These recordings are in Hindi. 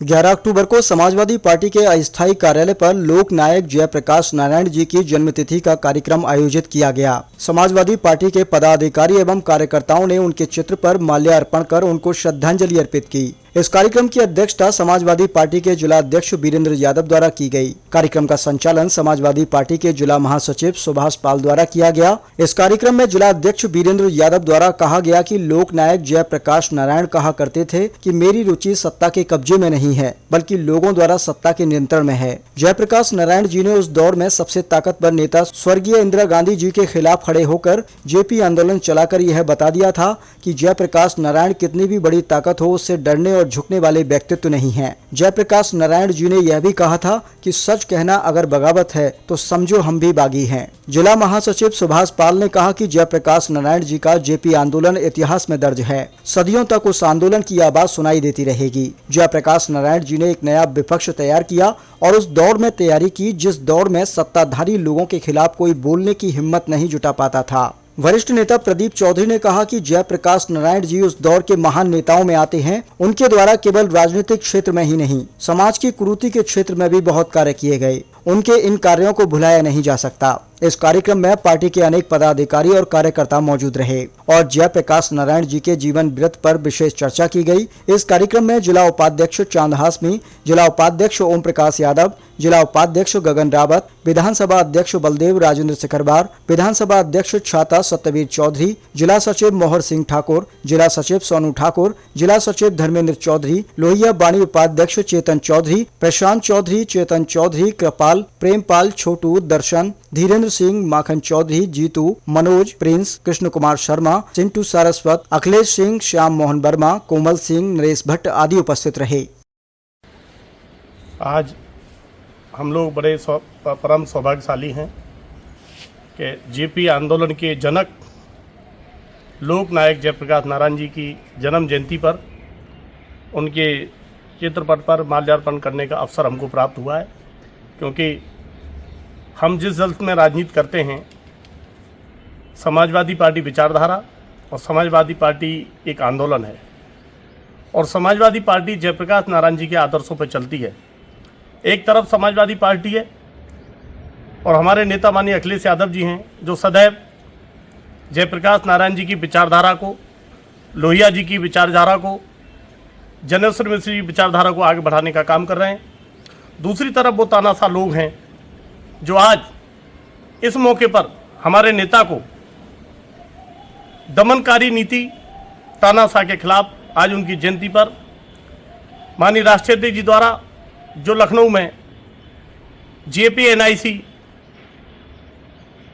11 अक्टूबर को समाजवादी पार्टी के अस्थायी कार्यालय पर लोक नायक जयप्रकाश नारायण जी की जन्मतिथि का कार्यक्रम आयोजित किया गया। समाजवादी पार्टी के पदाधिकारी एवं कार्यकर्ताओं ने उनके चित्र पर माल्यार्पण कर उनको श्रद्धांजलि अर्पित की। इस कार्यक्रम की अध्यक्षता समाजवादी पार्टी के जिला अध्यक्ष वीरेंद्र यादव द्वारा की गई। कार्यक्रम का संचालन समाजवादी पार्टी के जिला महासचिव सुभाष पाल द्वारा किया गया। इस कार्यक्रम में जिला अध्यक्ष वीरेंद्र यादव द्वारा कहा गया कि लोक नायक जयप्रकाश नारायण कहा करते थे कि मेरी रुचि सत्ता के कब्जे में नहीं है, बल्कि लोगों द्वारा सत्ता के नियंत्रण में है। जयप्रकाश नारायण जी ने उस दौर में सबसे ताकतवर नेता स्वर्गीय इंदिरा गांधी जी के खिलाफ खड़े होकर जेपी आंदोलन चलाकर यह बता दिया था कि जयप्रकाश नारायण कितनी भी बड़ी ताकत हो उससे डरने और झुकने वाले व्यक्तित्व नहीं हैं। जयप्रकाश नारायण जी ने यह भी कहा था कि सच कहना अगर बगावत है तो समझो हम भी बागी हैं। जिला महासचिव सुभाष पाल ने कहा कि जयप्रकाश नारायण जी का जेपी आंदोलन इतिहास में दर्ज है। सदियों तक उस आंदोलन की आवाज सुनाई देती रहेगी। जयप्रकाश नारायण जी ने एक नया विपक्ष तैयार किया और उस दौर में तैयारी की जिस दौर में सत्ताधारी लोगों के खिलाफ कोई बोलने की हिम्मत नहीं जुटा पाता था। वरिष्ठ नेता प्रदीप चौधरी ने कहा कि जयप्रकाश नारायण जी उस दौर के महान नेताओं में आते हैं। उनके द्वारा केवल राजनीतिक क्षेत्र में ही नहीं, समाज की कुरीति के क्षेत्र में भी बहुत कार्य किए गए। उनके इन कार्यों को भुलाया नहीं जा सकता। इस कार्यक्रम में पार्टी के अनेक पदाधिकारी और कार्यकर्ता मौजूद रहे और जयप्रकाश नारायण जी के जीवन वृत्त पर विशेष चर्चा की गई। इस कार्यक्रम में जिला उपाध्यक्ष चांद हाशमी, जिला उपाध्यक्ष ओम प्रकाश यादव, जिला उपाध्यक्ष गगन रावत, विधानसभा अध्यक्ष बलदेव राजेंद्र सिकरवार, विधानसभा अध्यक्ष छाता सत्यवीर चौधरी, जिला सचिव मोहर सिंह ठाकुर, जिला सचिव सोनू ठाकुर, जिला सचिव धर्मेंद्र चौधरी, लोहिया बाणी उपाध्यक्ष चेतन चौधरी, प्रशांत चौधरी, चेतन चौधरी, कृपाल, प्रेमपाल, छोटू, दर्शन, धीरेन्द्र सिंह, माखन चौधरी, जीतू, मनोज, प्रिंस, कृष्ण कुमार शर्मा, चिंटू सारस्वत, अखिलेश सिंह, श्याम मोहन वर्मा, कोमल सिंह, नरेश भट्ट आदि उपस्थित रहे। आज हम लोग बड़े परम सौभाग्यशाली हैं कि जेपी आंदोलन के जनक लोक नायक जयप्रकाश नारायण जी की जन्म जयंती पर उनके चित्रपट पर माल्यार्पण करने का अवसर हमको प्राप्त हुआ है। क्योंकि हम जिस दल में राजनीति करते हैं, समाजवादी पार्टी विचारधारा और समाजवादी पार्टी एक आंदोलन है और समाजवादी पार्टी जयप्रकाश नारायण जी के आदर्शों पर चलती है। एक तरफ समाजवादी पार्टी है और हमारे नेता माननीय अखिलेश यादव जी हैं जो सदैव जयप्रकाश नारायण जी की विचारधारा को, लोहिया जी की विचारधारा को, जनेश्वर मिश्र जी विचारधारा को आगे बढ़ाने का काम कर रहे हैं। दूसरी तरफ वो तानाशाह लोग हैं जो आज इस मौके पर हमारे नेता को दमनकारी नीति तानाशाह के खिलाफ आज उनकी जयंती पर माननीय राष्ट्रीय अध्यक्ष जी द्वारा जो लखनऊ में JPNIC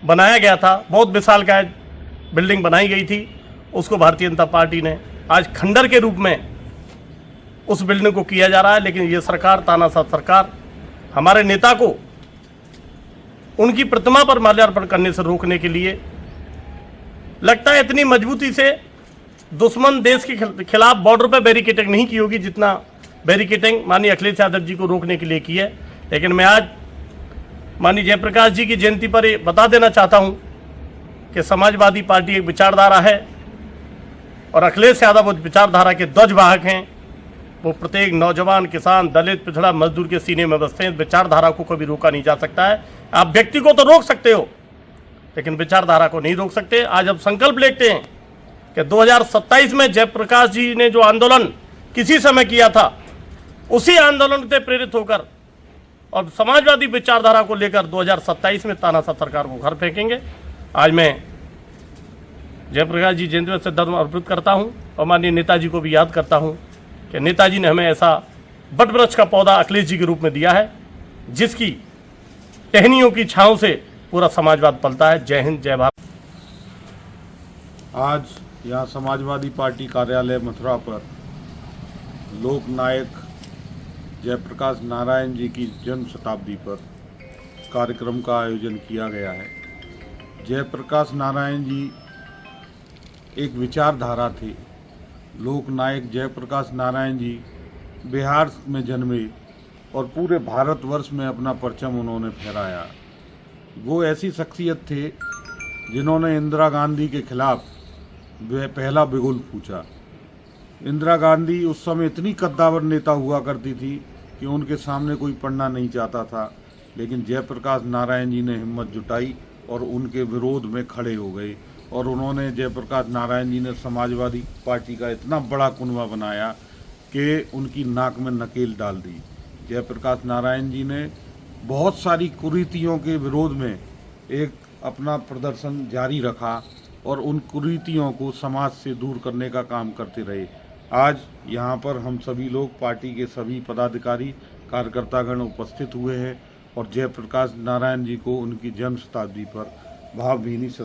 बनाया गया था, बहुत विशालकाय बिल्डिंग बनाई गई थी, उसको भारतीय जनता पार्टी ने आज खंडर के रूप में उस बिल्डिंग को किया जा रहा है। लेकिन ये सरकार, तानाशाह सरकार, हमारे नेता को उनकी प्रतिमा पर माल्यार्पण करने से रोकने के लिए लगता है इतनी मजबूती से दुश्मन देश के खिलाफ बॉर्डर पर बैरिकेडिंग नहीं की होगी जितना बैरिकेडिंग माननीय अखिलेश यादव जी को रोकने के लिए की है। लेकिन मैं आज माननीय जयप्रकाश जी की जयंती पर ये बता देना चाहता हूं कि समाजवादी पार्टी एक विचारधारा है और अखिलेश यादव उस विचारधारा के ध्वजवाहक हैं। वो प्रत्येक नौजवान, किसान, दलित, पिछड़ा, मजदूर के सीने में बसते हैं। विचारधारा को कभी रोका नहीं जा सकता है। आप व्यक्ति को तो रोक सकते हो लेकिन विचारधारा को नहीं रोक सकते। आज अब संकल्प लेते हैं कि 2027 में जयप्रकाश जी ने जो आंदोलन किसी समय किया था, उसी आंदोलन से प्रेरित होकर और समाजवादी विचारधारा को लेकर 2027 में तानाशाह सरकार को घर फेंकेंगे। आज मैं जयप्रकाश जी जयंती में श्रद्धांजलि अर्पित करता हूं और माननीय नेताजी को भी याद करता हूं कि नेताजी ने हमें ऐसा वटवृक्ष का पौधा अखिलेश जी के रूप में दिया है जिसकी टहनियों की छांव से पूरा समाजवाद पलता है। जय हिंद, जय भारत। आज यहाँ समाजवादी पार्टी कार्यालय मथुरा पर लोक नायक जयप्रकाश नारायण जी की जन्म शताब्दी पर कार्यक्रम का आयोजन किया गया है। जयप्रकाश नारायण जी एक विचारधारा थे। लोक नायक जयप्रकाश नारायण जी बिहार में जन्मे और पूरे भारतवर्ष में अपना परचम उन्होंने फहराया। वो ऐसी शख्सियत थे जिन्होंने इंदिरा गांधी के खिलाफ पहला बिगुल फूंचा इंदिरा गांधी उस समय इतनी कद्दावर नेता हुआ करती थी कि उनके सामने कोई पढ़ना नहीं चाहता था, लेकिन जयप्रकाश नारायण जी ने हिम्मत जुटाई और उनके विरोध में खड़े हो गए और उन्होंने जयप्रकाश नारायण जी ने समाजवादी पार्टी का इतना बड़ा कुनबा बनाया कि उनकी नाक में नकेल डाल दी। जयप्रकाश नारायण जी ने बहुत सारी कुरीतियों के विरोध में एक अपना प्रदर्शन जारी रखा और उन कुरीतियों को समाज से दूर करने का काम करते रहे। आज यहाँ पर हम सभी लोग पार्टी के सभी पदाधिकारी कार्यकर्तागण उपस्थित हुए हैं और जयप्रकाश नारायण जी को उनकी जन्म शताब्दी पर भावभीनी